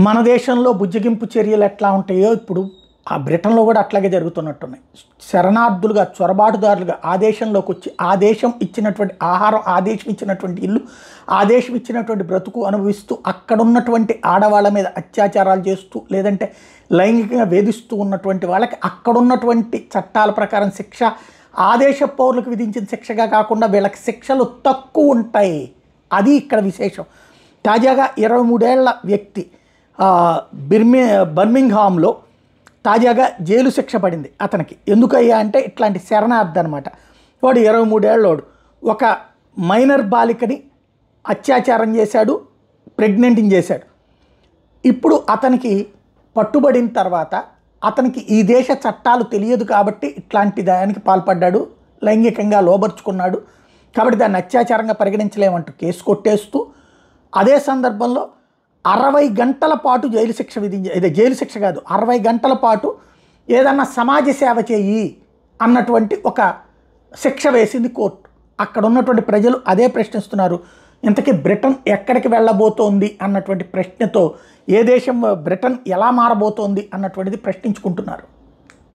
మన దేశంలో బుజ్జగింపు చర్యలు ఎట్లా ఉంటాయో ఇప్పుడు ఆ బ్రిటన్లో కూడా అట్లాగే జరుగుతున్నట్టున్నాయి. శరణార్థులుగా, చొరబాటుదారులుగా ఆ దేశంలోకి వచ్చి ఆ దేశం ఇచ్చినటువంటి ఆహారం, ఆ దేశం ఇచ్చినటువంటి ఇల్లు, ఆ దేశం ఇచ్చినటువంటి బ్రతుకు అనుభవిస్తూ అక్కడున్నటువంటి ఆడవాళ్ళ మీద అత్యాచారాలు చేస్తూ లేదంటే లైంగికంగా వేధిస్తూ ఉన్నటువంటి వాళ్ళకి అక్కడున్నటువంటి చట్టాల ప్రకారం శిక్ష ఆ దేశ పౌరులకు విధించిన శిక్షగా కాకుండా వీళ్ళకి శిక్షలు తక్కువ ఉంటాయి. అది ఇక్కడ విశేషం. తాజాగా 23 ఏళ్ల వ్యక్తి బర్మింగ్హామ్లో తాజాగా జైలు శిక్ష పడింది అతనికి. ఎందుకయ్యా అంటే ఇట్లాంటి శరణార్థి అనమాట. వాడు 23 ఏళ్ళోడు ఒక మైనర్ బాలికని అత్యాచారం చేశాడు, ప్రెగ్నెంట్ని చేశాడు. ఇప్పుడు అతనికి పట్టుబడిన తర్వాత అతనికి ఈ దేశ చట్టాలు తెలియదు కాబట్టి ఇట్లాంటి దానికి పాల్పడ్డాడు, లైంగికంగా లోబర్చుకున్నాడు కాబట్టి దాన్ని అత్యాచారంగా పరిగణించలేమంటూ కేసు కొట్టేస్తూ అదే సందర్భంలో 60 గంటల పాటు జైలు శిక్ష ఇదే జైలు శిక్ష కాదు, 60 గంటల పాటు ఏదన్నా సమాజ సేవ చేయి అన్నటువంటి ఒక శిక్ష వేసింది కోర్టు. అక్కడ ఉన్నటువంటి ప్రజలు అదే ప్రశ్నిస్తున్నారు. ఇంతకీ బ్రిటన్ ఎక్కడికి వెళ్ళబోతోంది అన్నటువంటి ప్రశ్నతో ఏ దేశం బ్రిటన్ ఎలా మారబోతోంది అన్నటువంటిది ప్రశ్నించుకుంటున్నారు.